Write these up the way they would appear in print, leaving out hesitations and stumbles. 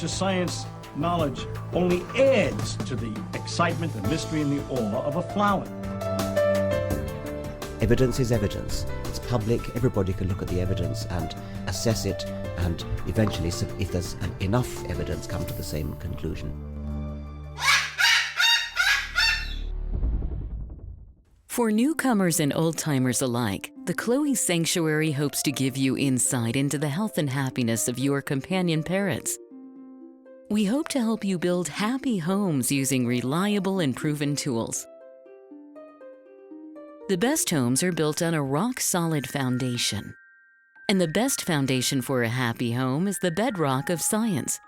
Science knowledge only adds to the excitement, the mystery, and the awe of a flower. Evidence is evidence. It's public. Everybody can look at the evidence and assess it, and eventually, if there's enough evidence, come to the same conclusion. For newcomers and old-timers alike, the Chloe Sanctuary hopes to give you insight into the health and happiness of your companion parrots. We hope to help you build happy homes using reliable and proven tools. The best homes are built on a rock-solid foundation. And the best foundation for a happy home is the bedrock of science.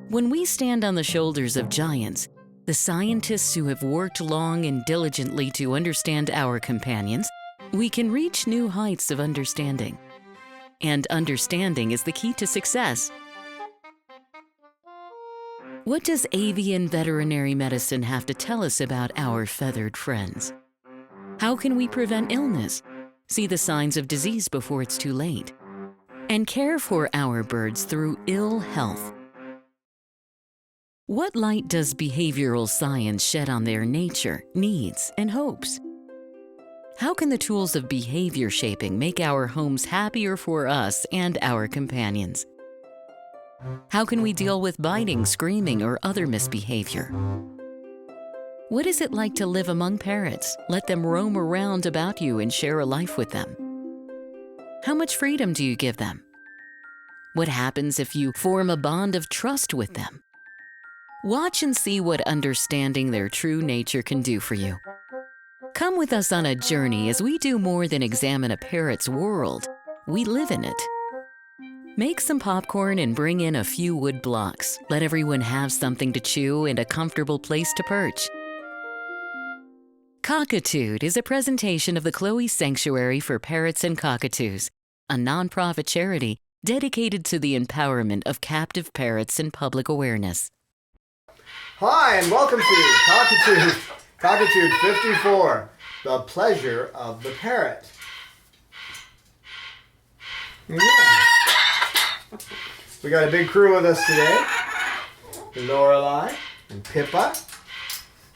When we stand on the shoulders of giants, the scientists who have worked long and diligently to understand our companions, we can reach new heights of understanding. And understanding is the key to success. What does avian veterinary medicine have to tell us about our feathered friends? How can we prevent illness, see the signs of disease before it's too late, and care for our birds through ill health? What light does behavioral science shed on their nature, needs, and hopes? How can the tools of behavior shaping make our homes happier for us and our companions? How can we deal with biting, screaming, or other misbehavior? What is it like to live among parrots? Let them roam around about you and share a life with them. How much freedom do you give them? What happens if you form a bond of trust with them? Watch and see what understanding their true nature can do for you. Come with us on a journey as we do more than examine a parrot's world. We live in it. Make some popcorn and bring in a few wood blocks. Let everyone have something to chew and a comfortable place to perch. Cockatude is a presentation of the Chloe Sanctuary for Parrots and Cockatoos, a nonprofit charity dedicated to the empowerment of captive parrots and public awareness. Hi, and welcome to Cockatude 54, The Pleasure of the Parrot. Yeah. We got a big crew with us today. Lorelei and Pippa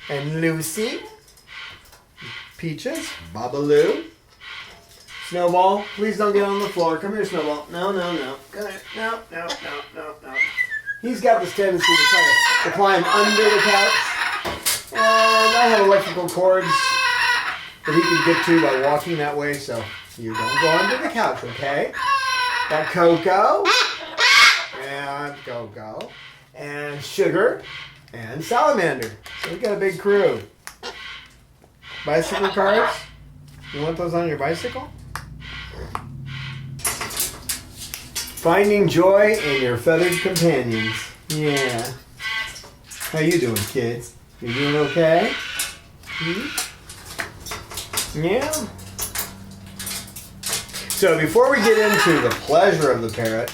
and Lucy, Peaches, Babaloo, Snowball. Please don't get on the floor. Come here, Snowball. No. Come here. No. He's got this tendency to try to climb under the couch. And I have electrical cords that he can get to by walking that way, so you don't go under the couch, okay? Got Coco, and Go-Go, and Sugar, and Salamander. So we got a big crew. Bicycle cards? You want those on your bicycle? Finding joy in your feathered companions. Yeah. How you doing, kids? You doing okay? Yeah. So before we get into the pleasure of the parrot,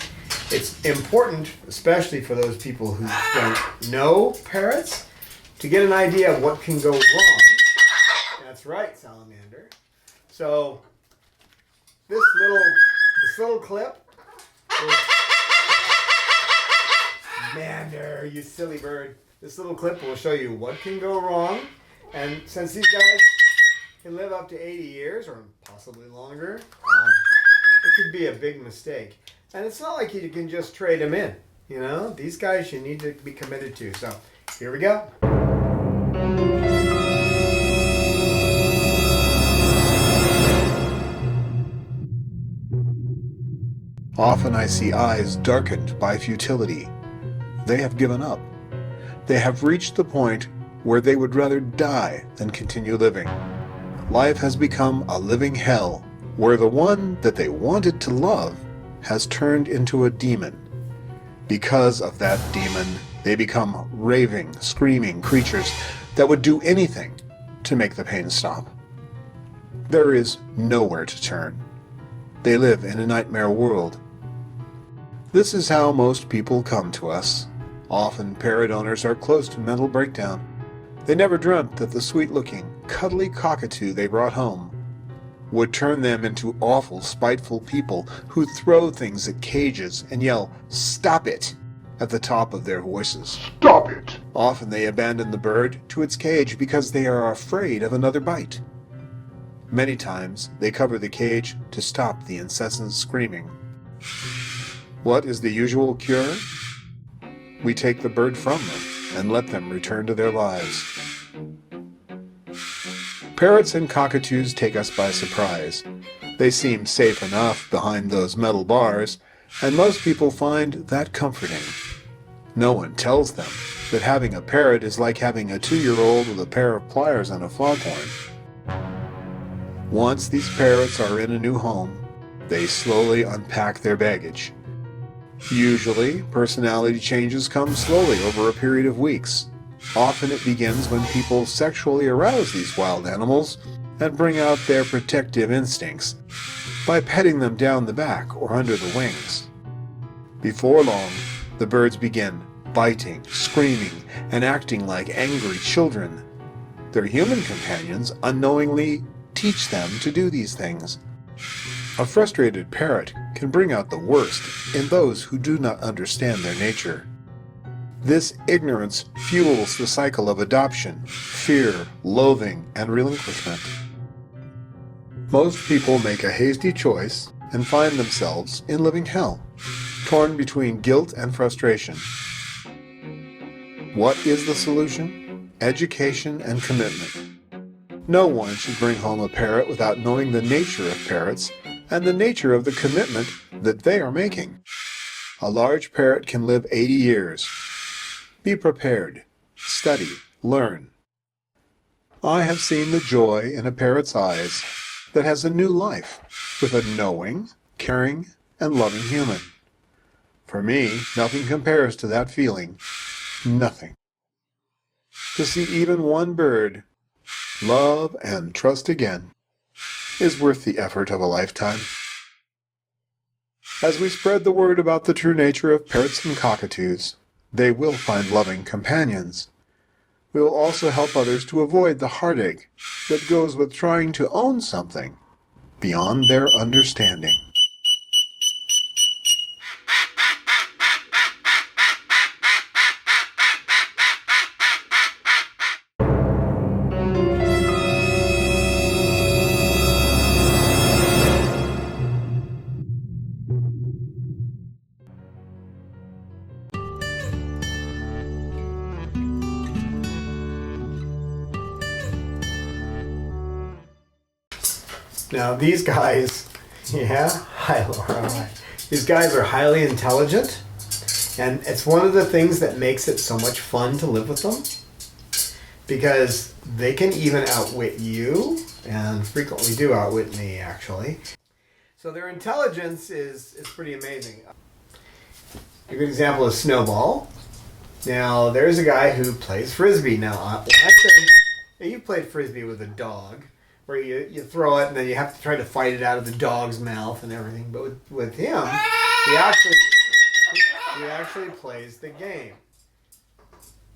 it's important, especially for those people who don't know parrots, to get an idea of what can go wrong. That's right, Salamander. So this little clip is Mander, you silly bird. This little clip will show you what can go wrong, and since these guys can live up to 80 years or possibly longer, it could be a big mistake. And it's not like you can just trade them in. You know, these guys you need to be committed to. So here we go. Often I see eyes darkened by futility. They have given up. They have reached the point where they would rather die than continue living. Life has become a living hell, where the one that they wanted to love has turned into a demon. Because of that demon, they become raving, screaming creatures that would do anything to make the pain stop. There is nowhere to turn. They live in a nightmare world. This is how most people come to us. Often parrot owners are close to mental breakdown. They never dreamt that the sweet-looking, cuddly cockatoo they brought home would turn them into awful, spiteful people who throw things at cages and yell, "Stop it!" at the top of their voices. Stop it! Often they abandon the bird to its cage because they are afraid of another bite. Many times they cover the cage to stop the incessant screaming. What is the usual cure? We take the bird from them and let them return to their lives. Parrots and cockatoos take us by surprise. They seem safe enough behind those metal bars, and most people find that comforting. No one tells them that having a parrot is like having a 2-year-old with a pair of pliers and a foghorn. Once these parrots are in a new home, they slowly unpack their baggage. Usually, personality changes come slowly over a period of weeks. Often it begins when people sexually arouse these wild animals and bring out their protective instincts by petting them down the back or under the wings. Before long, the birds begin biting, screaming, and acting like angry children. Their human companions unknowingly teach them to do these things. A frustrated parrot can bring out the worst in those who do not understand their nature. This ignorance fuels the cycle of adoption, fear, loathing, and relinquishment. Most people make a hasty choice and find themselves in living hell, torn between guilt and frustration. What is the solution? Education and commitment. No one should bring home a parrot without knowing the nature of parrots and the nature of the commitment that they are making. A large parrot can live 80 years. Be prepared. Study. Learn. I have seen the joy in a parrot's eyes that has a new life with a knowing, caring, and loving human. For me, nothing compares to that feeling. Nothing. To see even one bird love and trust again is worth the effort of a lifetime. As we spread the word about the true nature of parrots and cockatoos, they will find loving companions. We will also help others to avoid the heartache that goes with trying to own something beyond their understanding. Now these guys, hi Laura. Hi. These guys are highly intelligent, and it's one of the things that makes it so much fun to live with them, because they can even outwit you, and frequently do outwit me actually. So their intelligence is pretty amazing. A good example is Snowball. Now there's a guy who plays Frisbee. Now when I say, you've played Frisbee with a dog, where you throw it and then you have to try to fight it out of the dog's mouth and everything. But with him, he actually plays the game.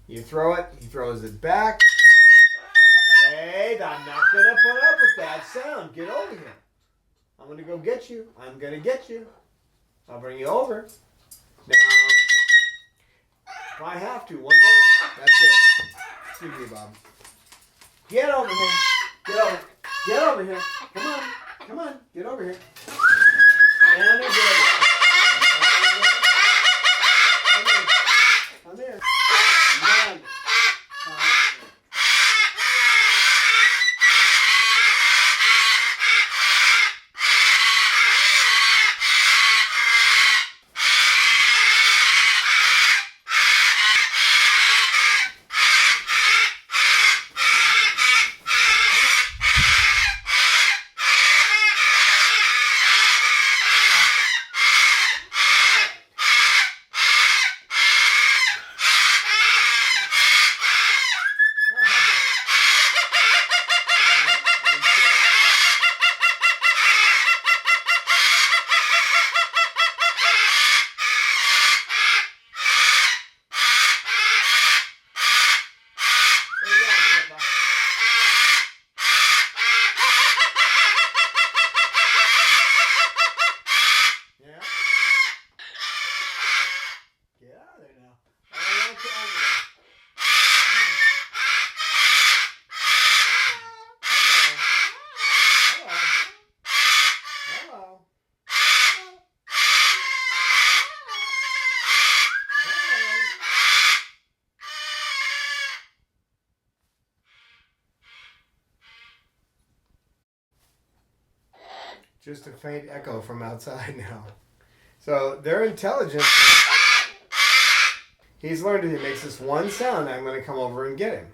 You throw it, he throws it back. Wait, I'm not going to put up with that sound. Get over here. I'm going to go get you. I'm going to get you. I'll bring you over. Now, if I have to, one more. That's it. Excuse me, Bob. Get over here. Get over. Get over here. Come on. Come on. Get over here. And get over here. Come here. Come here. Just a faint echo from outside now. So they're intelligent. He's learned if he makes this one sound, I'm going to come over and get him.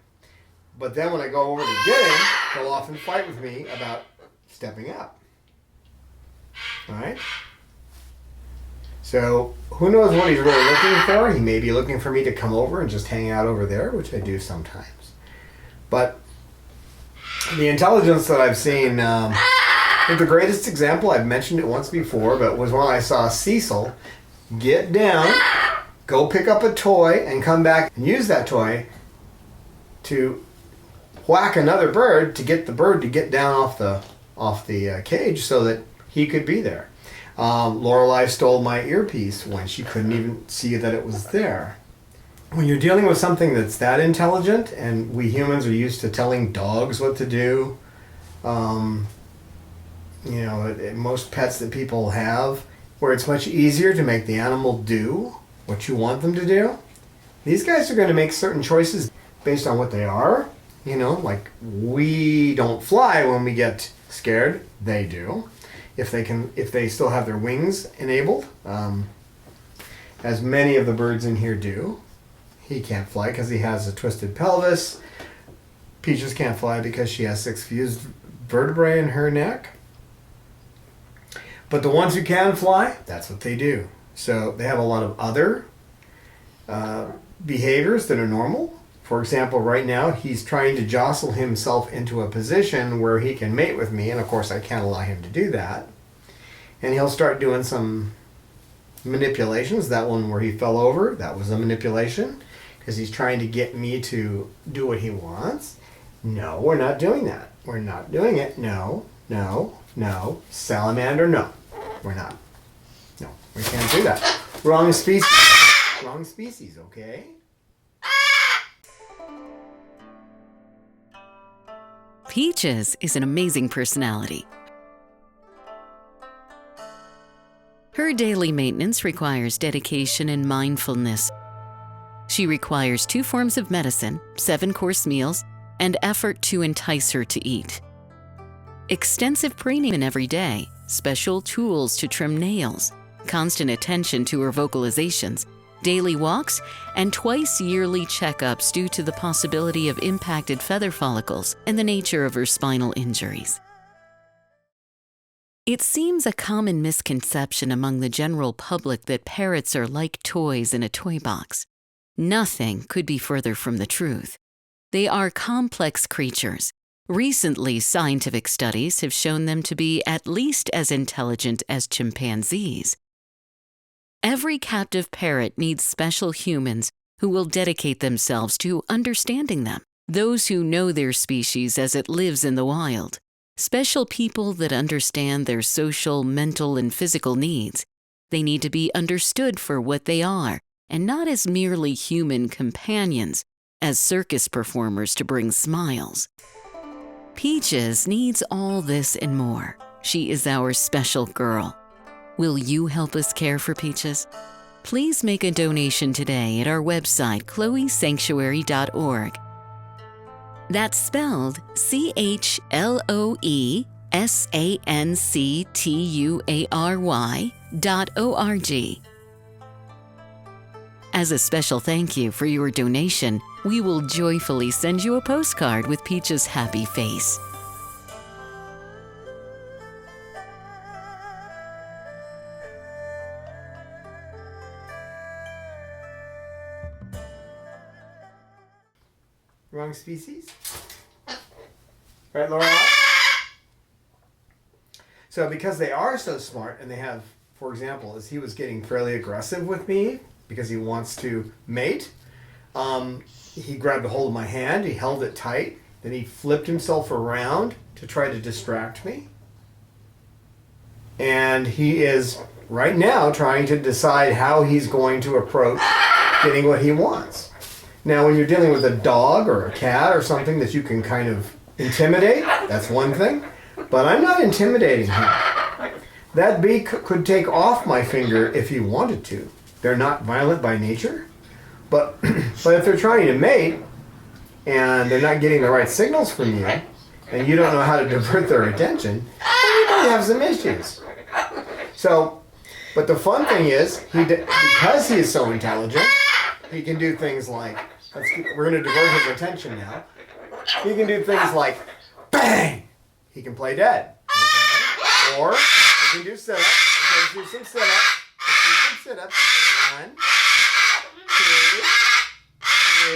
But then when I go over to get him, he'll often fight with me about stepping up. All right? So who knows what he's really looking for? He may be looking for me to come over and just hang out over there, which I do sometimes. But the intelligence that I've seen, the greatest example, I've mentioned it once before, but was when I saw Cecil get down, go pick up a toy, and come back and use that toy to whack another bird to get the bird to get down off the cage so that he could be there. Lorelei stole my earpiece when she couldn't even see that it was there. When you're dealing with something that's that intelligent, and we humans are used to telling dogs what to do, most pets that people have, where it's much easier to make the animal do what you want them to do, these guys are going to make certain choices based on what they are. Like we don't fly when we get scared, they do. If they still have their wings enabled, as many of the birds in here do. He can't fly because he has a twisted pelvis. Peaches can't fly because she has 6 fused vertebrae in her neck. But the ones who can fly, that's what they do. So they have a lot of other behaviors that are normal. For example, right now he's trying to jostle himself into a position where he can mate with me, and of course I can't allow him to do that. And he'll start doing some manipulations. That one where he fell over, that was a manipulation, because he's trying to get me to do what he wants. No, we're not doing that. We're not doing it. No. Salamander, no. We're not. No, we can't do that. Wrong species. Wrong species, okay? Peaches is an amazing personality. Her daily maintenance requires dedication and mindfulness. She requires 2 forms of medicine, 7-course meals, and effort to entice her to eat. Extensive preening every day, special tools to trim nails, constant attention to her vocalizations, daily walks, and twice yearly checkups due to the possibility of impacted feather follicles and the nature of her spinal injuries. It seems a common misconception among the general public that parrots are like toys in a toy box. Nothing could be further from the truth. They are complex creatures. Recently, scientific studies have shown them to be at least as intelligent as chimpanzees. Every captive parrot needs special humans who will dedicate themselves to understanding them, those who know their species as it lives in the wild, special people that understand their social, mental, and physical needs. They need to be understood for what they are, and not as merely human companions, as circus performers to bring smiles. Peaches needs all this and more. She is our special girl. Will you help us care for Peaches? Please make a donation today at our website, chloesanctuary.org. That's spelled CHLOESANCTUARY.org. As a special thank you for your donation, we will joyfully send you a postcard with Peach's happy face. Wrong species? Right, Laura? So because they are so smart, and they have, for example, as he was getting fairly aggressive with me because he wants to mate, he grabbed a hold of my hand, he held it tight, then he flipped himself around to try to distract me. And he is right now trying to decide how he's going to approach getting what he wants. Now, when you're dealing with a dog or a cat or something that you can kind of intimidate, that's one thing. But I'm not intimidating him. That beak could take off my finger if he wanted to. They're not violent by nature. But if they're trying to mate and they're not getting the right signals from you, and you don't know how to divert their attention, then you don't have some issues. So, but the fun thing is, because he is so intelligent, he can do things like, we're going to divert his attention now. He can do things like, bang! He can play dead. Okay? Or he can do sit-ups. Okay, let's do some sit-ups. Let's do some sit-ups. 1, 2,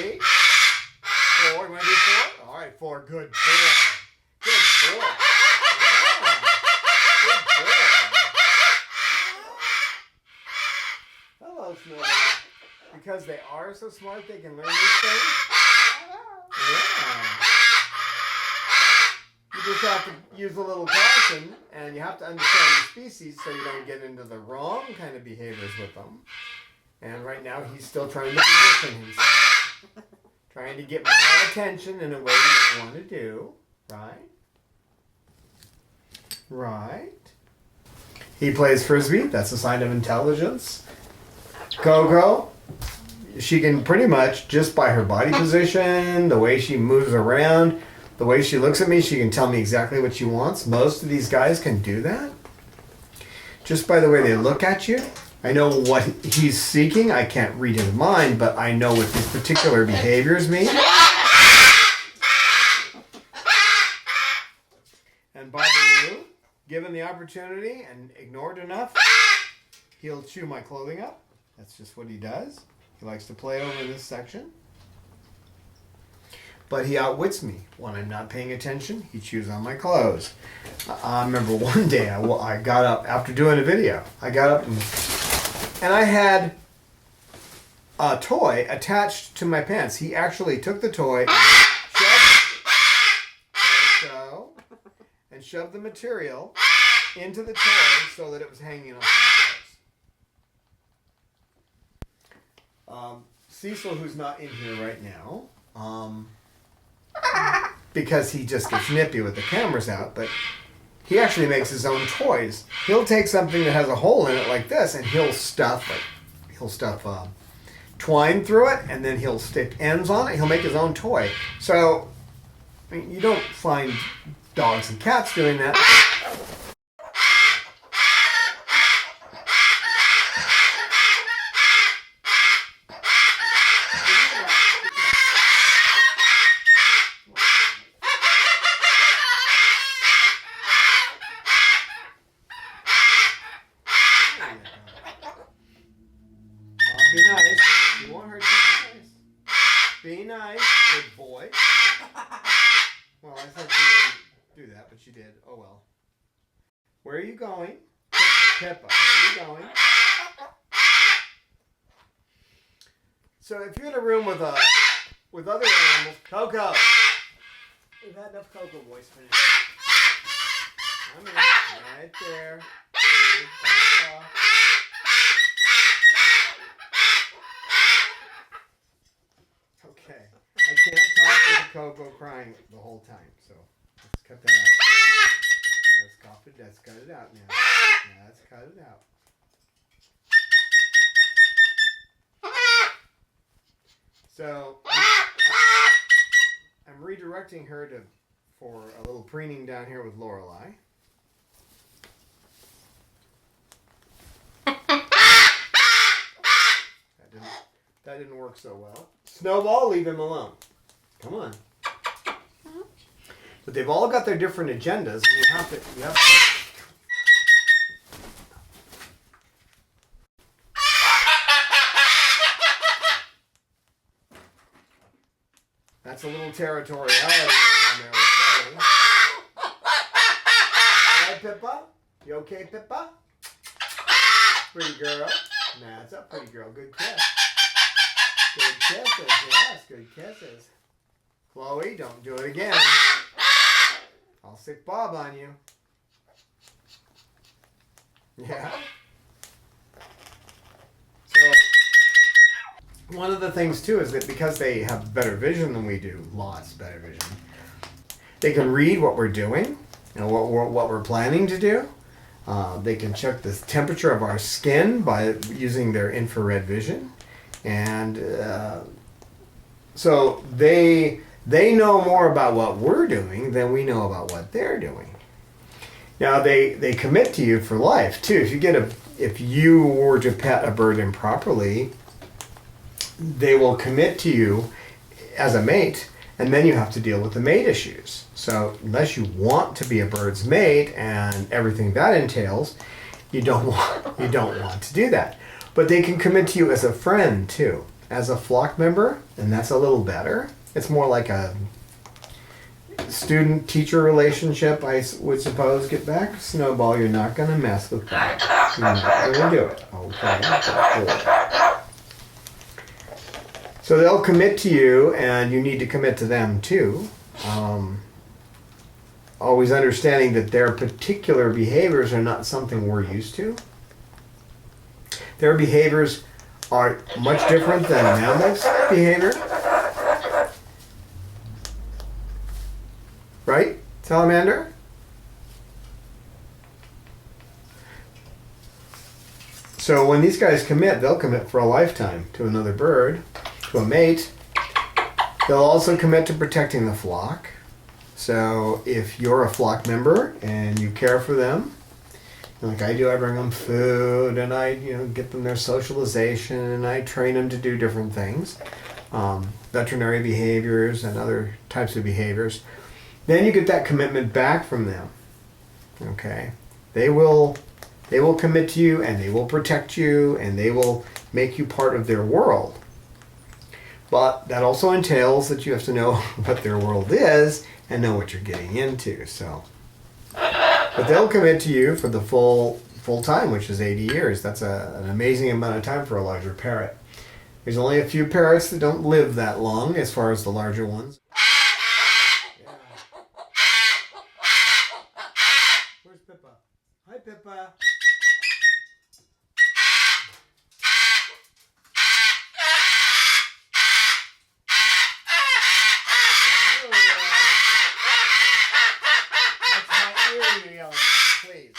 3, 4. You want to do 4? All right, 4. Good 4. Good 4. Yeah. Good 4. Hello, Snowball. Because they are so smart, they can learn these things. Yeah. You just have to use a little caution, and you have to understand the species so you don't get into the wrong kind of behaviors with them. And right now, he's still trying to position himself. Trying to get my attention in a way you don't want to do. Right? Right. He plays Frisbee. That's a sign of intelligence. Coco, she can pretty much, just by her body position, the way she moves around, the way she looks at me, she can tell me exactly what she wants. Most of these guys can do that. Just by the way they look at you. I know what he's seeking. I can't read his mind, but I know what his particular behaviors mean. And Babalu, given the opportunity and ignored enough, he'll chew my clothing up. That's just what he does. He likes to play over this section. But he outwits me. When I'm not paying attention, he chews on my clothes. I remember one day I got up, after doing a video, I got up and I had a toy attached to my pants. He actually took the toy and shoved the material into the toy so that it was hanging off my clothes. Cecil, who's not in here right now, because he just gets nippy with the cameras out, but he actually makes his own toys. He'll take something that has a hole in it like this, and he'll stuff twine through it, and then he'll stick ends on it. He'll make his own toy. So, I mean, you don't find dogs and cats doing that. Be nice. You won't hurt you. Be nice. Be nice. Good boy. Well, I said you wouldn't do that, but you did. Oh well. Where are you going? Pippa, where are you going? So if you're in a room with other animals, Coco. We've had enough Coco voice for now. Come here. Right there. Okay. I can't talk with Coco crying the whole time, so let's cut that out. Let's cut it out now. Yeah, let's cut it out. So I'm redirecting her for a little preening down here with Lorelei. That didn't work so well. Snowball, leave him alone. Come on. But they've all got their different agendas, and you have to. That's a little territoriality on there. All right, Pippa? You okay, Pippa? Pretty girl. That's a pretty girl. Good kiss. Good kisses. Yes, good kisses. Chloe, don't do it again. I'll stick Bob on you. Yeah. So, one of the things too is that because they have better vision than we do, lots better vision, they can read what we're doing and what we're planning to do. They can check the temperature of our skin by using their infrared vision. And so they know more about what we're doing than we know about what they're doing. Now they commit to you for life too. If you were to pet a bird improperly, they will commit to you as a mate, and then you have to deal with the mate issues. So unless you want to be a bird's mate and everything that entails, you don't want to do that. But they can commit to you as a friend too, as a flock member, and that's a little better. It's more like a student-teacher relationship, I would suppose. Get back, Snowball. You're not going to mess with that. You're not going to do it. Okay. So they'll commit to you, and you need to commit to them too. Always understanding that their particular behaviors are not something we're used to. Their behaviors are much different than mammals' behavior. Right, Salamander? So when these guys commit, they'll commit for a lifetime to another bird, to a mate. They'll also commit to protecting the flock. So if you're a flock member and you care for them, like I do, I bring them food and I get them their socialization and I train them to do different things, veterinary behaviors and other types of behaviors. Then you get that commitment back from them. Okay, they will commit to you and they will protect you and they will make you part of their world. But that also entails that you have to know what their world is and know what you're getting into. So, but they'll commit to you for the full time, which is 80 years. That's an amazing amount of time for a larger parrot. There's only a few parrots that don't live that long as far as the larger ones. Yeah. Where's Pippa? Hi, Pippa. Please.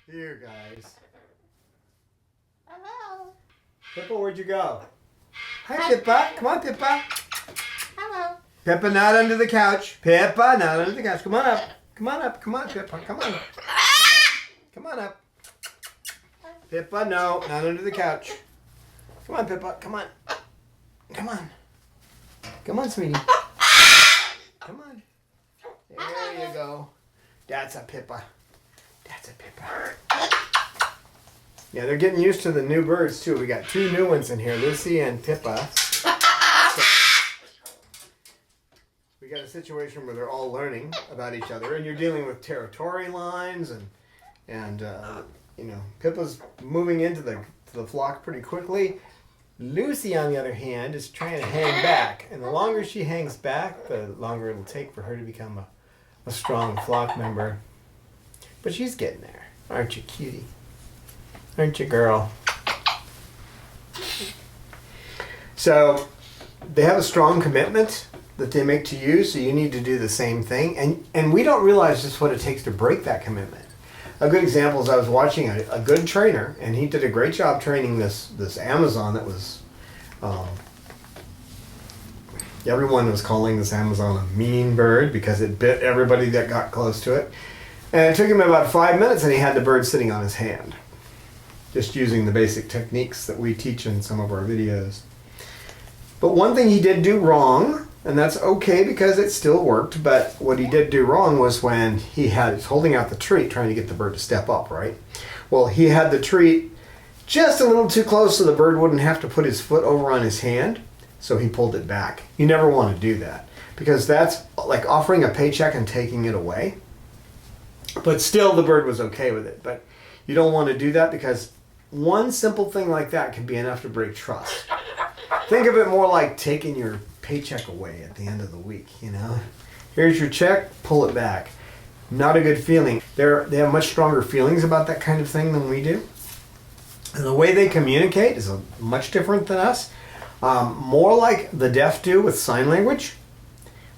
You guys. Hello. Pippa, where'd you go? Hi, Pippa. Come on, Pippa. Hello. Pippa, not under the couch. Pippa, not under the couch. Come on up. Come on up. Come on, Pippa. Come on. Come on up. Pippa, no, not under the couch. Come on, Pippa. Come on. Come on. Come on, sweetie. Come on. There you go. That's a Pippa. That's a Pippa. Yeah, they're getting used to the new birds, too. We got two new ones in here, Lucy and Pippa. So, we got a situation where they're all learning about each other, and you're dealing with territory lines, and Pippa's moving into the flock pretty quickly. Lucy, on the other hand, is trying to hang back, and the longer she hangs back, the longer it'll take for her to become a strong flock member. But she's getting there, aren't you, cutie? Aren't you, girl? So they have a strong commitment that they make to you, so you need to do the same thing. And we don't realize just what it takes to break that commitment. A good example is I was watching a good trainer, and he did a great job training this Amazon that was... everyone was calling this Amazon a mean bird because it bit everybody that got close to it. And it took him about 5 minutes, and he had the bird sitting on his hand, just using the basic techniques that we teach in some of our videos. But one thing he did do wrong, and that's okay because it still worked, but what he did do wrong was when he was holding out the treat trying to get the bird to step up, right? Well, he had the treat just a little too close so the bird wouldn't have to put his foot over on his hand, so he pulled it back. You never want to do that because that's like offering a paycheck and taking it away. But still, the bird was okay with it. But you don't want to do that because one simple thing like that can be enough to break trust. Think of it more like taking your paycheck away at the end of the week, Here's your check, pull it back. Not a good feeling. They have much stronger feelings about that kind of thing than we do. And the way they communicate is much different than us. More like the deaf do with sign language.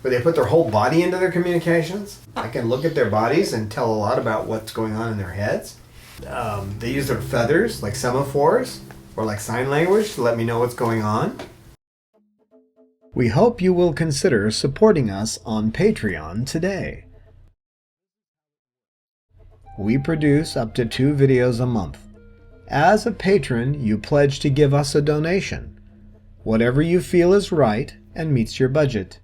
where they put their whole body into their communications. I can look at their bodies and tell a lot about what's going on in their heads. They use their feathers like semaphores or like sign language to let me know what's going on. We hope you will consider supporting us on Patreon today. We produce up to 2 videos a month. As a patron, you pledge to give us a donation, whatever you feel is right and meets your budget.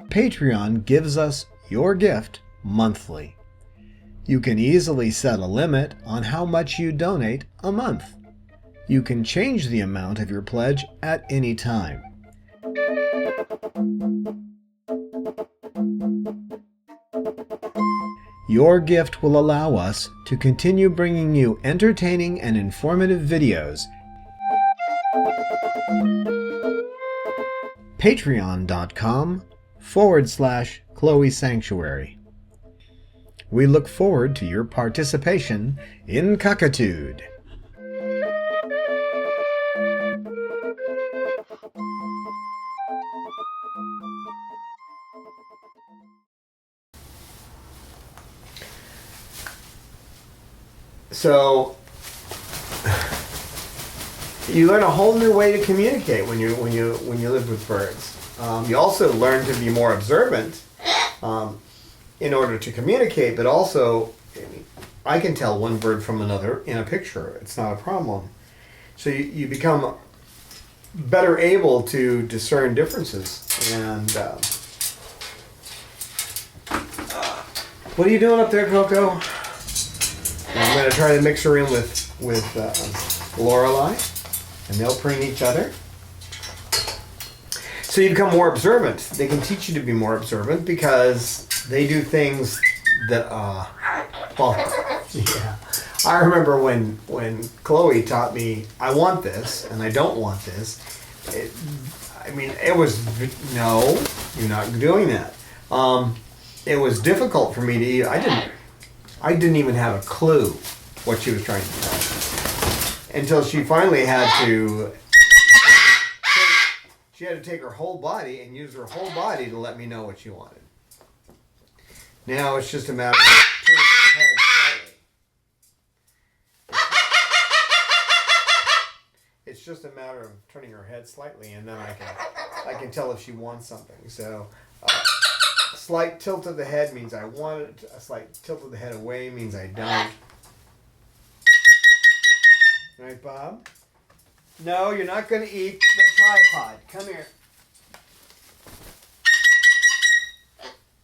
Patreon gives us your gift monthly. You can easily set a limit on how much you donate a month. You can change the amount of your pledge at any time. Your gift will allow us to continue bringing you entertaining and informative videos. Patreon.com/Chloe Sanctuary. We look forward to your participation in Cockatude. So you learn a whole new way to communicate when you live with birds. You also learn to be more observant in order to communicate, but also I can tell one bird from another in a picture. It's not a problem. So you become better able to discern differences. And what are you doing up there, Coco? I'm going to try to mix her in with Lorelei, and they'll preen each other. So you become more observant. They can teach you to be more observant because they do things that, yeah. I remember when Chloe taught me, I want this and I don't want this. It was, no, you're not doing that. It was difficult for me to eat. I didn't even have a clue what she was trying to tell me until she finally had to. She had to take her whole body and use her whole body to let me know what she wanted. Now it's just a matter of turning her head slightly. It's just a matter of turning her head slightly, and then I can tell if she wants something. So. A slight tilt of the head means I want it. A slight tilt of the head away means I don't. Right, Bob? No, you're not going to eat the tripod. Come here.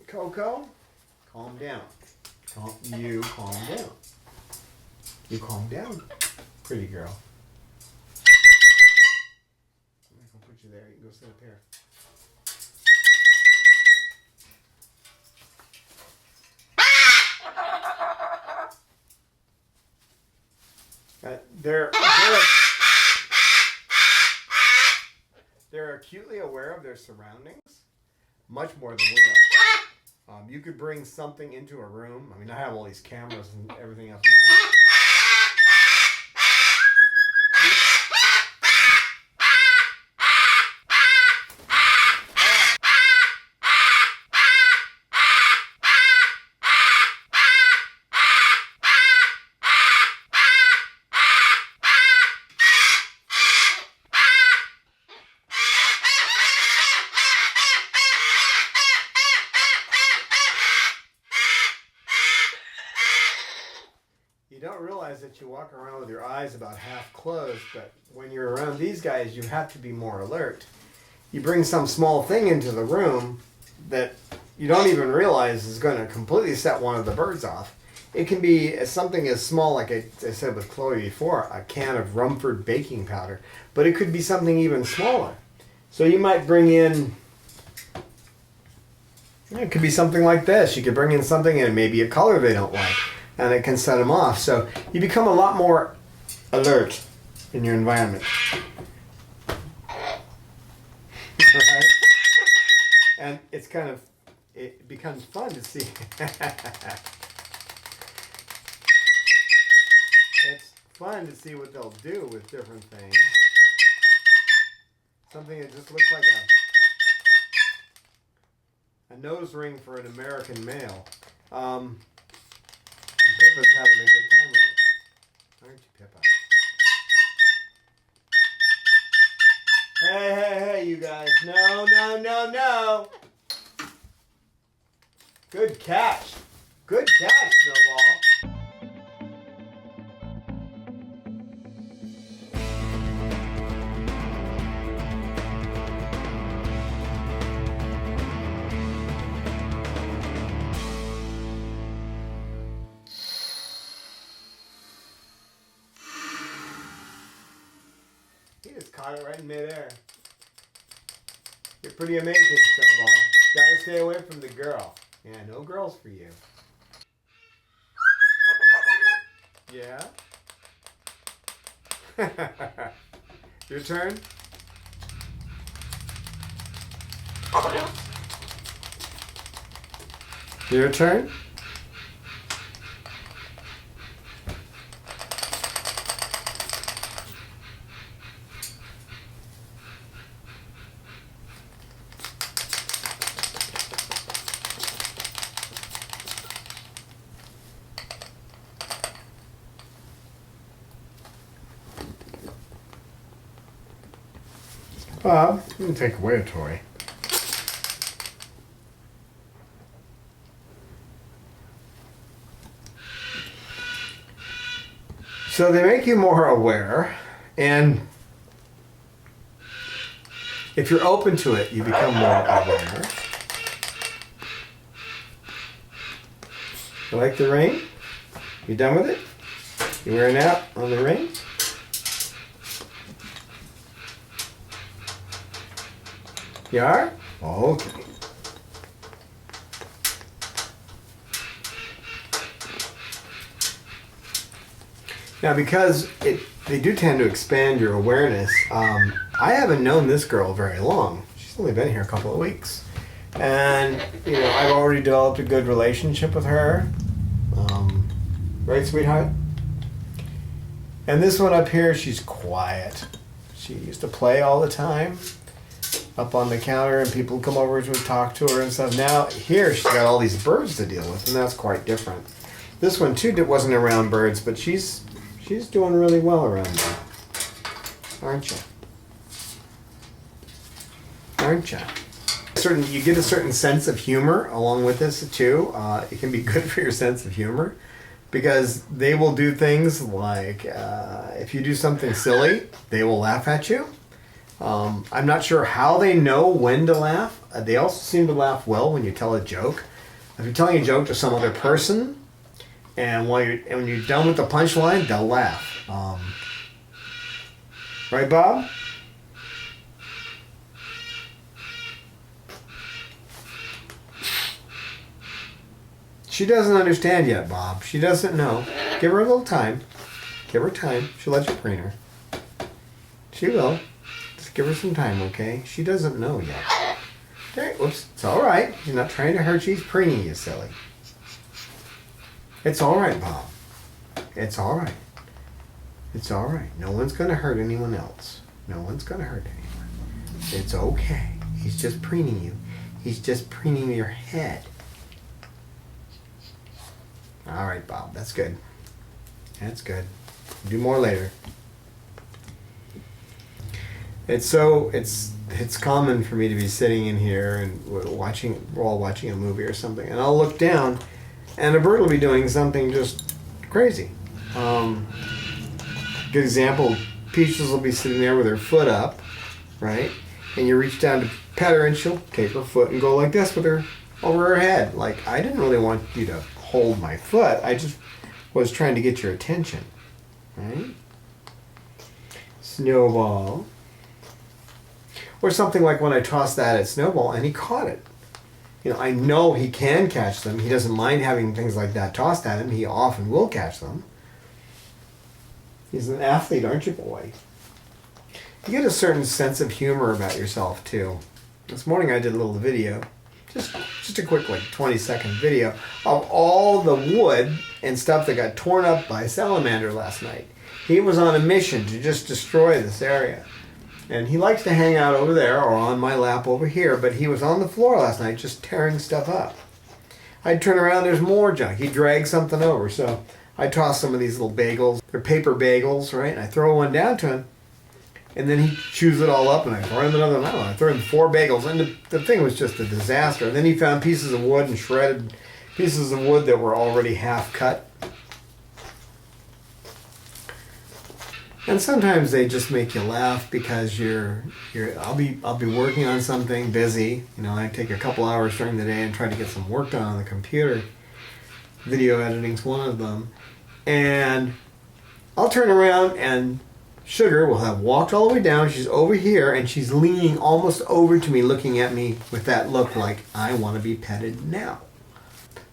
Coco, calm down. You calm down. You calm down, pretty girl. I'm going to put you there. You can go sit up here. They're acutely aware of their surroundings, much more than we are. You could bring something into a room. I mean, I have all these cameras and everything else now. Don't realize that you walk around with your eyes about half closed, but when you're around these guys, you have to be more alert. You bring some small thing into the room that you don't even realize is going to completely set one of the birds off. It can be something as small, like I said with Chloe before, a can of Rumford baking powder, but it could be something even smaller. So you might bring in, it could be something like this. You could bring in something and maybe a color they don't like, and it can set them off. So you become a lot more alert in your environment. Right? And it becomes fun to see. It's fun to see what they'll do with different things. Something that just looks like a nose ring for an American male. Pippa's having a good time with it. Aren't you, Pippa? Hey, you guys. No. Good catch. Good catch, Snowball. He just caught it right in midair. You're pretty amazing, Snowball. Gotta stay away from the girl. Yeah, no girls for you. Yeah? Your turn? Your turn? Bob, I'm going to take away a toy. So they make you more aware, and if you're open to it, you become more aware. You like the ring? You done with it? You wearing out on the ring? You are? Okay. Now, because they do tend to expand your awareness, I haven't known this girl very long. She's only been here a couple of weeks. And, I've already developed a good relationship with her. Right, sweetheart? And this one up here, she's quiet. She used to play all the time up on the counter, and people come over to talk to her and stuff. Now, here, she's got all these birds to deal with, and that's quite different. This one, too, wasn't around birds, but she's doing really well around them. Aren't you? Aren't you? You get a certain sense of humor along with this, too. It can be good for your sense of humor, because they will do things like, if you do something silly, they will laugh at you. I'm not sure how they know when to laugh. They also seem to laugh well when you tell a joke. If you're telling a joke to some other person, and when you're done with the punchline, they'll laugh. Right, Bob? She doesn't understand yet, Bob. She doesn't know. Give her a little time. Give her time. She'll let you preen her. She will. Just give her some time, okay? She doesn't know yet. Okay, whoops. It's all right. She's not trying to hurt you. She's preening you, silly. It's all right, Bob. It's all right. It's all right. No one's going to hurt anyone else. No one's going to hurt anyone. It's okay. He's just preening you. He's just preening your head. All right, Bob. That's good. That's good. Do more later. It's common for me to be sitting in here and we're all watching a movie or something, and I'll look down, and a bird will be doing something just crazy. Good example, Peaches will be sitting there with her foot up, right? And you reach down to pet her, and she'll take her foot and go like this with her over her head. Like, I didn't really want you to hold my foot. I just was trying to get your attention, right? Snowball. Or something like when I tossed that at Snowball and he caught it. I know he can catch them. He doesn't mind having things like that tossed at him. He often will catch them. He's an athlete, aren't you, boy? You get a certain sense of humor about yourself, too. This morning I did a little video, just a quick, 20-second video of all the wood and stuff that got torn up by a salamander last night. He was on a mission to just destroy this area. And he likes to hang out over there or on my lap over here, but he was on the floor last night just tearing stuff up. I'd turn around, there's more junk. He dragged something over, so I toss some of these little bagels. They're paper bagels, right? And I throw one down to him, and then he chews it all up, and I throw him another one. I throw him 4 bagels, and the thing was just a disaster. And then he found pieces of wood and shredded pieces of wood that were already half cut. And sometimes they just make you laugh because I'll be working on something, busy. You know, I take a couple hours during the day and try to get some work done on the computer. Video editing's one of them. And I'll turn around and Sugar will have walked all the way down. She's over here and she's leaning almost over to me, looking at me with that look like, I want to be petted now.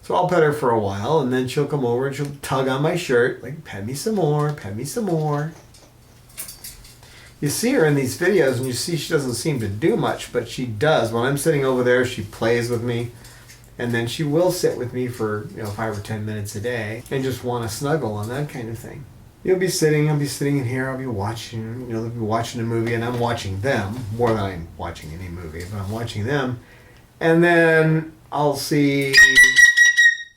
So I'll pet her for a while, and then she'll come over and she'll tug on my shirt, like, pet me some more, pet me some more. You see her in these videos and you see she doesn't seem to do much, but she does. When I'm sitting over there, she plays with me, and then she will sit with me for 5 or 10 minutes a day and just want to snuggle and that kind of thing. I'll be sitting in here, I'll be watching, they'll be watching a movie, and I'm watching them more than I'm watching any movie, but I'm watching them. And then I'll see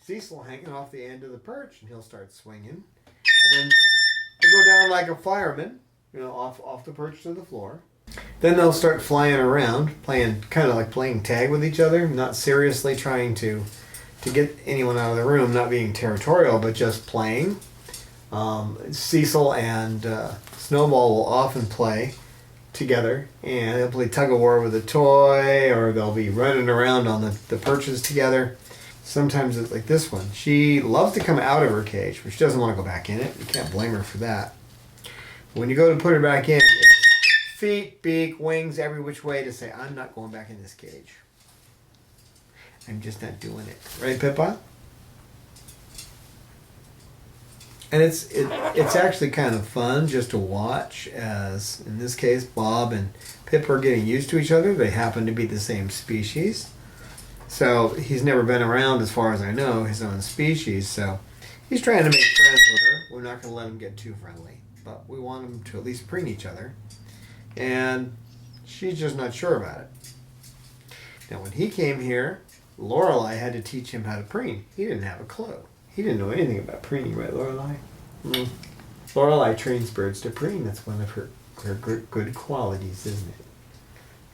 Cecil hanging off the end of the perch, and he'll start swinging. And then he'll go down like a fireman, off the perch to the floor. Then they'll start flying around, kind of like playing tag with each other, not seriously trying to get anyone out of the room, not being territorial, but just playing. Cecil and Snowball will often play together, and they'll play tug of war with a toy, or they'll be running around on the perches together. Sometimes it's like this one. She loves to come out of her cage, but she doesn't want to go back in it. You can't blame her for that. When you go to put her back in, it's feet, beak, wings, every which way to say, I'm not going back in this cage. I'm just not doing it. Right, Pippa? And it's actually kind of fun just to watch, as in this case Bob and Pip are getting used to each other. They happen to be the same species. So he's never been around, as far as I know, his own species. So he's trying to make friends with her. We're not going to let him get too friendly, but we want them to at least preen each other. And she's just not sure about it. Now when he came here, Lorelei had to teach him how to preen. He didn't have a clue. He didn't know anything about preening, right, Lorelei? Lorelei trains birds to preen. That's one of her good qualities, isn't it?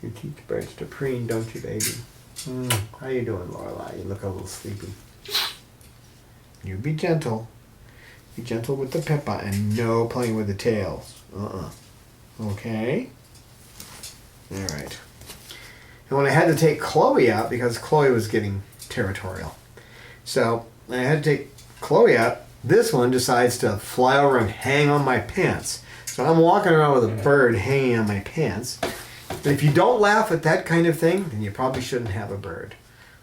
You teach birds to preen, don't you, baby? How you doing, Lorelei? You look a little sleepy. You be gentle. Be gentle with the Pippa, and no playing with the tails. Okay? Alright. And when I had to take Chloe out, because Chloe was getting territorial, so I had to take Chloe out, this one decides to fly over and hang on my pants. So I'm walking around with a bird hanging on my pants. And if you don't laugh at that kind of thing, then you probably shouldn't have a bird.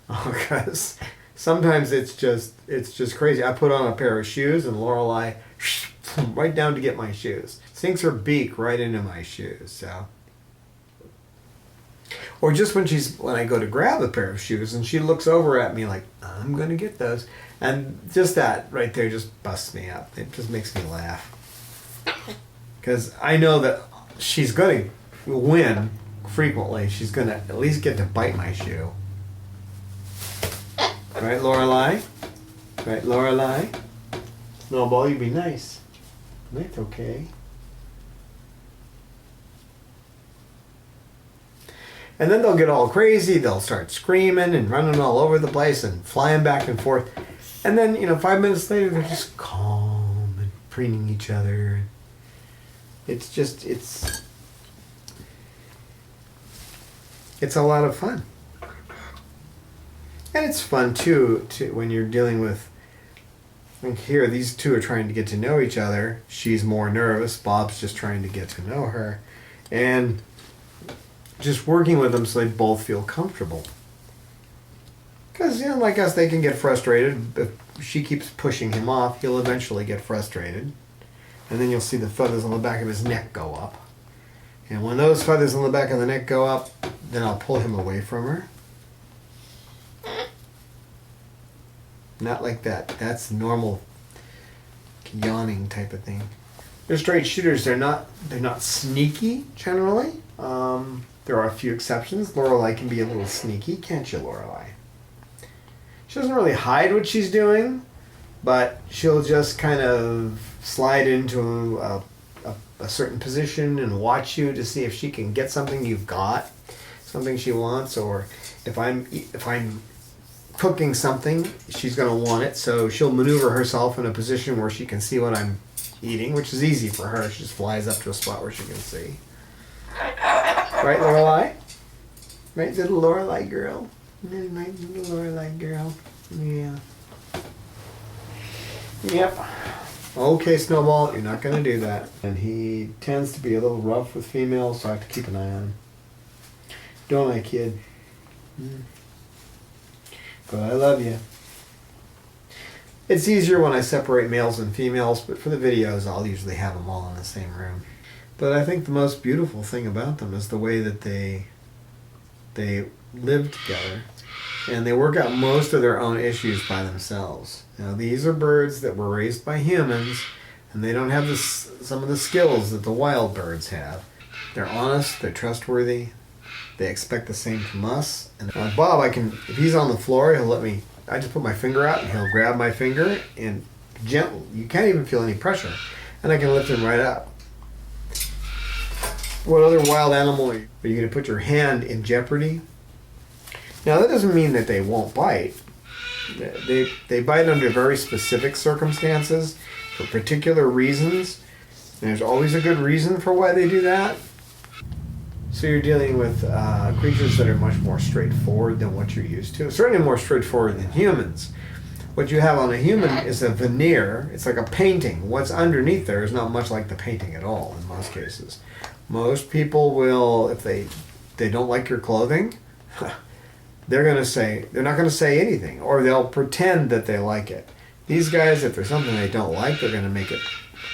Because sometimes it's just crazy. I put on a pair of shoes and Lorelei right down to get my shoes. Sinks her beak right into my shoes. So, or just when I go to grab a pair of shoes and she looks over at me like, I'm going to get those. And just that right there just busts me up. It just makes me laugh. Because I know that she's going to win frequently. She's going to at least get to bite my shoe. Right, Lorelei? Right, Lorelei? Snowball, you be nice. That's okay. And then they'll get all crazy. They'll start screaming and running all over the place and flying back and forth. And then, 5 minutes later, they're just calm and preening each other. It's a lot of fun. And it's fun, too, when you're dealing with, like here, these two are trying to get to know each other. She's more nervous. Bob's just trying to get to know her. And just working with them so they both feel comfortable. Because, like us, they can get frustrated. If she keeps pushing him off, he'll eventually get frustrated. And then you'll see the feathers on the back of his neck go up. And when those feathers on the back of the neck go up, then I'll pull him away from her. Not like that. That's normal yawning type of thing. They're straight shooters. They're not sneaky, generally. There are a few exceptions. Lorelei can be a little sneaky, can't you, Lorelei? She doesn't really hide what she's doing, but she'll just kind of slide into a certain position and watch you to see if she can get something you've got, something she wants, or if I'm cooking something, she's going to want it, so she'll maneuver herself in a position where she can see what I'm eating, which is easy for her. She just flies up to a spot where she can see. Right, Lorelei? Right, little Lorelei girl? Right, little Lorelei girl? Yeah. Yep. Okay, Snowball, you're not going to do that. And he tends to be a little rough with females, so I have to keep an eye on him. Don't I, kid? But I love you. It's easier when I separate males and females, but for the videos, I'll usually have them all in the same room. But I think the most beautiful thing about them is the way that they live together, and they work out most of their own issues by themselves. Now, these are birds that were raised by humans, and they don't have some of the skills that the wild birds have. They're honest, they're trustworthy, they expect the same from us. And Bob, if he's on the floor, he'll let me, I just put my finger out and he'll grab my finger and gentle, you can't even feel any pressure, and I can lift him right up. What other wild animal are you going to put your hand in jeopardy? Now, that doesn't mean that they won't bite. They bite under very specific circumstances for particular reasons. And there's always a good reason for why they do that. So you're dealing with creatures that are much more straightforward than what you're used to. Certainly more straightforward than humans. What you have on a human is a veneer. It's like a painting. What's underneath there is not much like the painting at all in most cases. Most people will, if they don't like your clothing, they're not going to say anything, or they'll pretend that they like it. These guys, if there's something they don't like, they're going to make it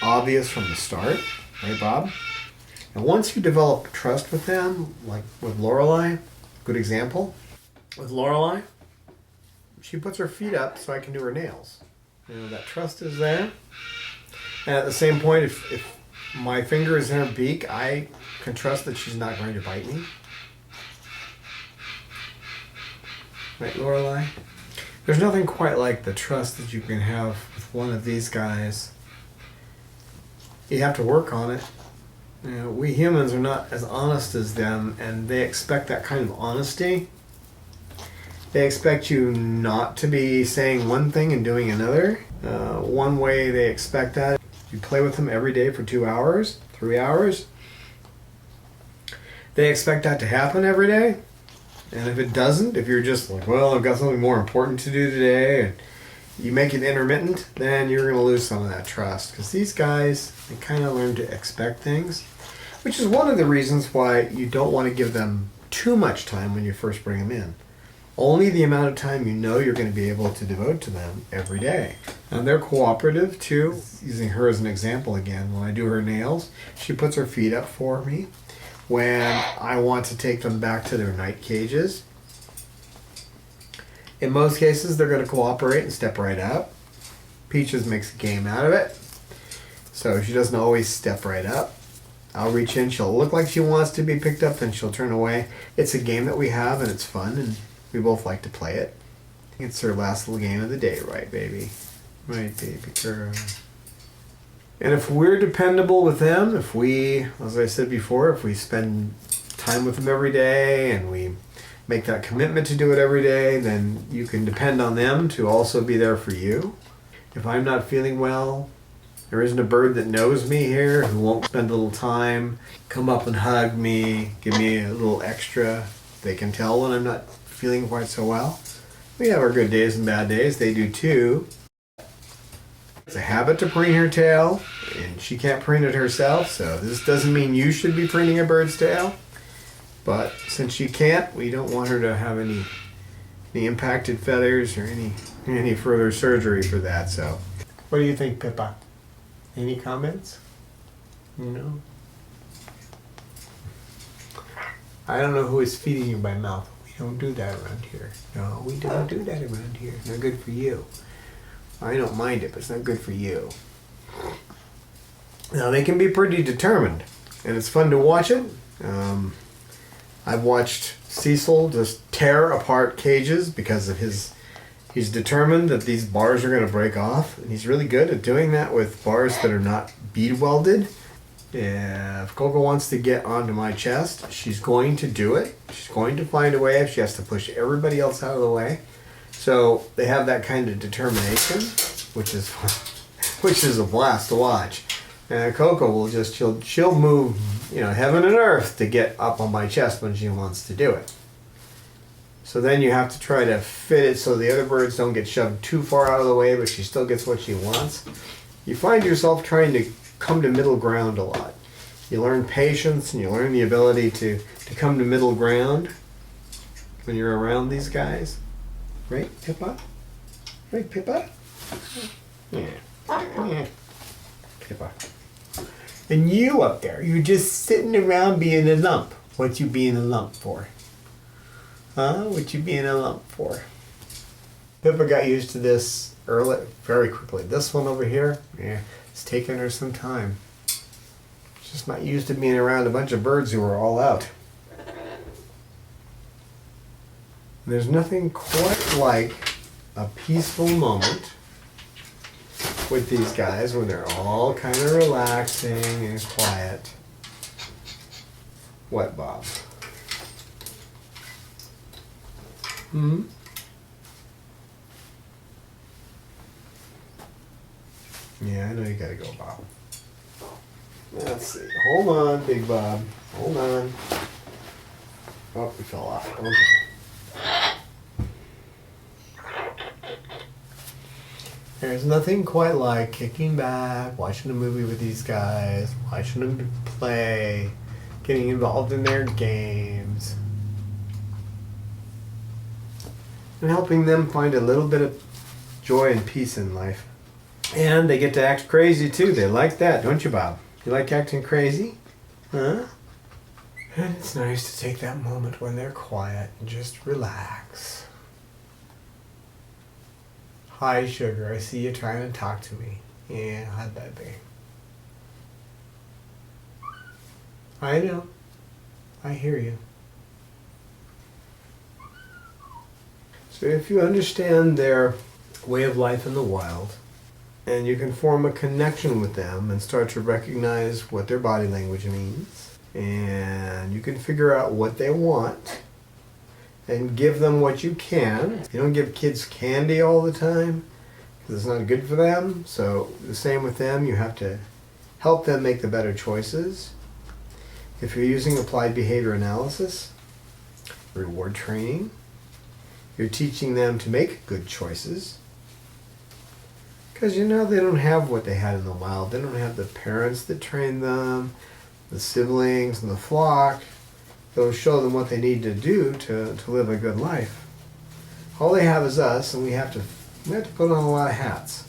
obvious from the start, right, Bob? And once you develop trust with them, like with Lorelei, good example, with Lorelei, she puts her feet up so I can do her nails. You know, that trust is there. And at the same point, if my finger is in her beak, I can trust that she's not going to bite me. Right, Lorelei? There's nothing quite like the trust that you can have with one of these guys. You have to work on it. You know, we humans are not as honest as them, and they expect that kind of honesty. They expect you not to be saying one thing and doing another. One way they expect that, you play with them every day for 2 hours, 3 hours. They expect that to happen every day. And if it doesn't, if you're just like, well, I've got something more important to do today, and you make it intermittent, then you're going to lose some of that trust. Because these guys, they kind of learn to expect things, which is one of the reasons why you don't want to give them too much time when you first bring them in. Only the amount of time you know you're going to be able to devote to them every day. And they're cooperative too. Using her as an example again, when I do her nails, she puts her feet up for me. When I want to take them back to their night cages, in most cases they're going to cooperate and step right up. Peaches makes a game out of it, so she doesn't always step right up. I'll reach in, she'll look like she wants to be picked up, and she'll turn away. It's a game that we have, and it's fun, and we both like to play it. It's her last little game of the day, right, baby? Right, baby girl. And if we're dependable with them, if we, as I said before, if we spend time with them every day and we make that commitment to do it every day, then you can depend on them to also be there for you. If I'm not feeling well, there isn't a bird that knows me here who won't spend a little time, come up and hug me, give me a little extra. They can tell when I'm not feeling quite so well. We have our good days and bad days. They do too. It's a habit to preen her tail, and she can't preen it herself, so this doesn't mean you should be preening a bird's tail. But since she can't, we don't want her to have any impacted feathers or any further surgery for that. So, what do you think, Pippa? Any comments? No. I don't know who is feeding you by mouth. We don't do that around here. No, we don't do that around here. Not good for you. I don't mind it, but it's not good for you. Now, they can be pretty determined, and it's fun to watch it, I've watched Cecil just tear apart cages because of he's determined that these bars are going to break off, and he's really good at doing that with bars that are not bead welded. If Coco wants to get onto my chest, she's going to do it. She's going to find a way if she has to push everybody else out of the way. So they have that kind of determination, which is a blast to watch. And Coco will just she'll move, heaven and earth to get up on my chest when she wants to do it. So then you have to try to fit it so the other birds don't get shoved too far out of the way, but she still gets what she wants. You find yourself trying to come to middle ground a lot. You learn patience and you learn the ability to come to middle ground when you're around these guys. Right, Pippa? Right, Pippa? Yeah. Yeah. Pippa. And you up there, you're just sitting around being a lump. What you being a lump for? Huh? What you being a lump for? Pippa got used to this very quickly. This one over here, yeah, it's taking her some time. She's just not used to being around a bunch of birds who are all out. There's nothing quite like a peaceful moment with these guys when they're all kind of relaxing and quiet. What, Bob? Yeah, I know you gotta go, Bob. Let's see. Hold on, Big Bob. Hold on. Oh, we fell off. Okay. There's nothing quite like kicking back, watching a movie with these guys, watching them play, getting involved in their games, and helping them find a little bit of joy and peace in life. And they get to act crazy too. They like that, don't you, Bob? You like acting crazy? Huh? And it's nice to take that moment when they're quiet and just relax. Hi, Sugar. I see you trying to talk to me. Yeah, hi, baby. I know. I hear you. So if you understand their way of life in the wild, and you can form a connection with them and start to recognize what their body language means, and you can figure out what they want, and give them what you can. You don't give kids candy all the time because it's not good for them. So the same with them, you have to help them make the better choices. If you're using applied behavior analysis, reward training, you're teaching them to make good choices. Because they don't have what they had in the wild. They don't have the parents that trained them, the siblings and the flock. They'll show them what they need to do to live a good life. All they have is us, and we have to put on a lot of hats.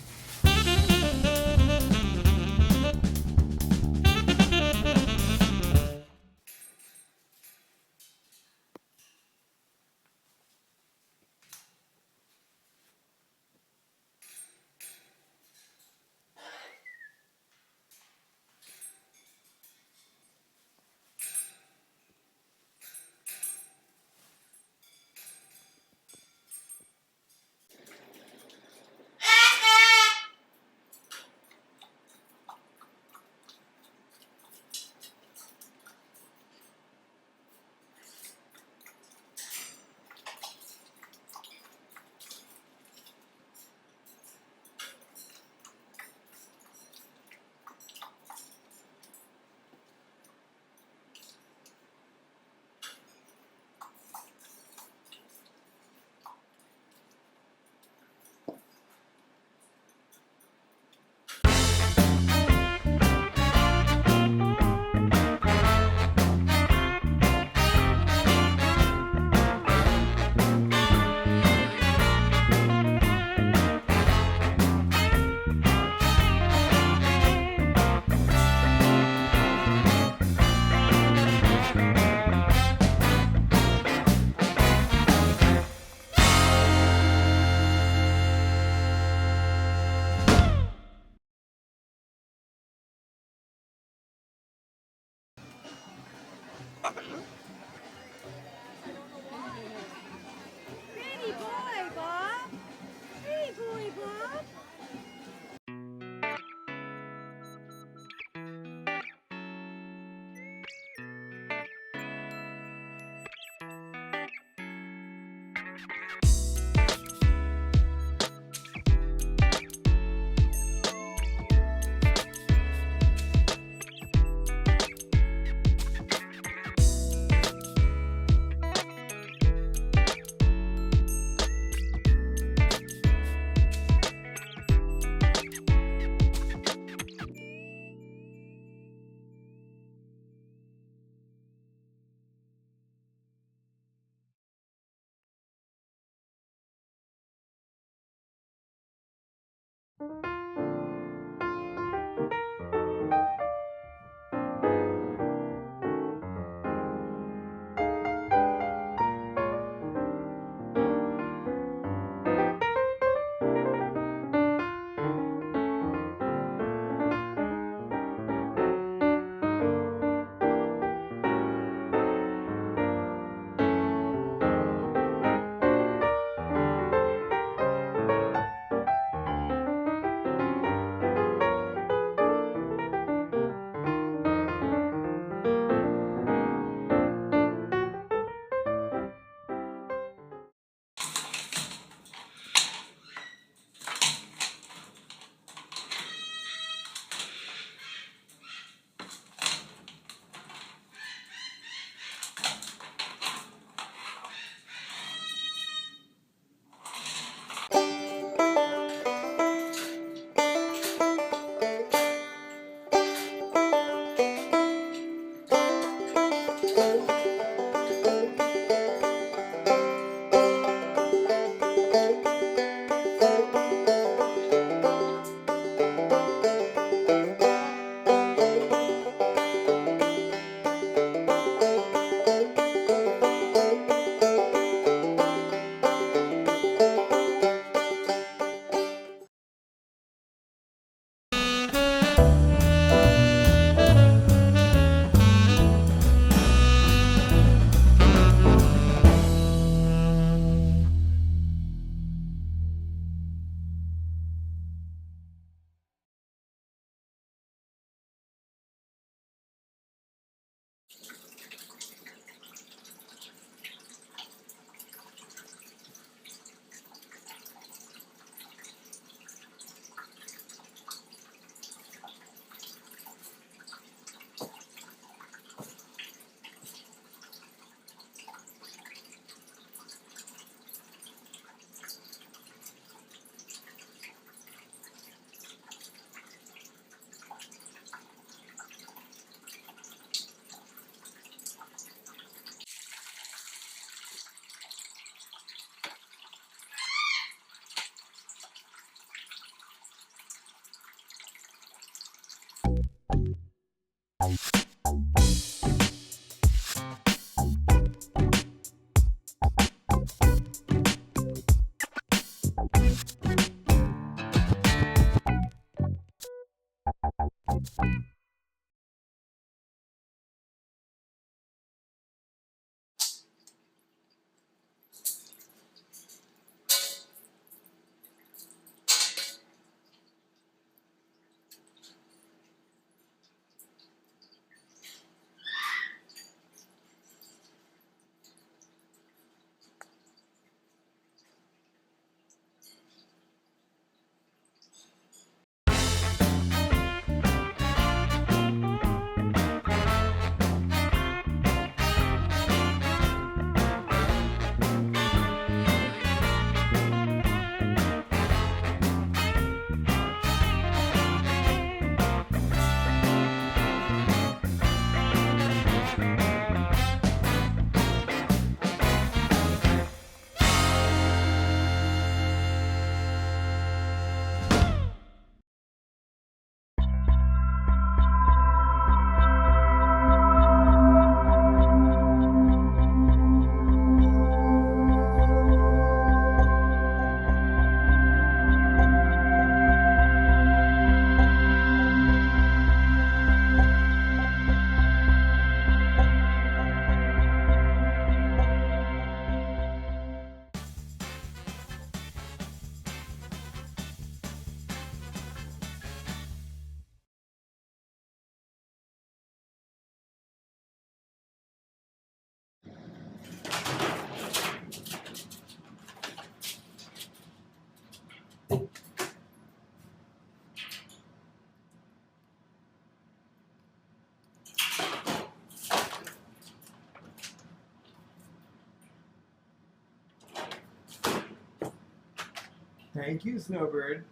Thank you, Snowbird.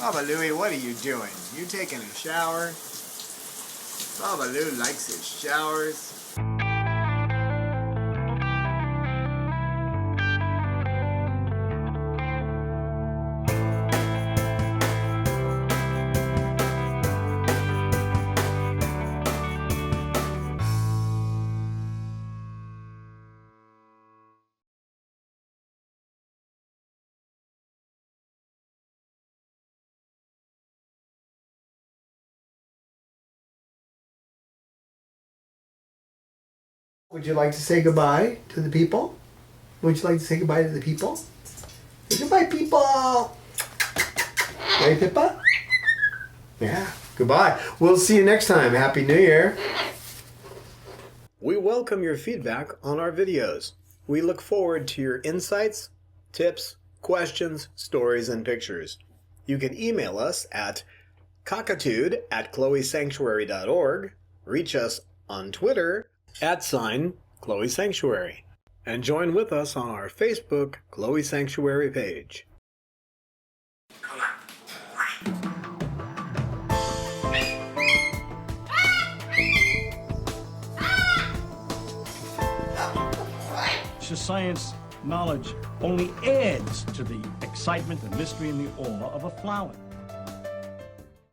Baba Louie, what are you doing? You taking a shower? Baba Lou likes his showers. Would you like to say goodbye to the people? Would you like to say goodbye to the people? Say goodbye, people! Right, Pippa? Yeah, goodbye. We'll see you next time. Happy New Year. We welcome your feedback on our videos. We look forward to your insights, tips, questions, stories, and pictures. You can email us at cockatude@chloesanctuary.org, reach us on Twitter @Chloe Sanctuary, and join with us on our Facebook Chloe Sanctuary page. Science knowledge only adds to the excitement, the mystery, and the awe of a flower.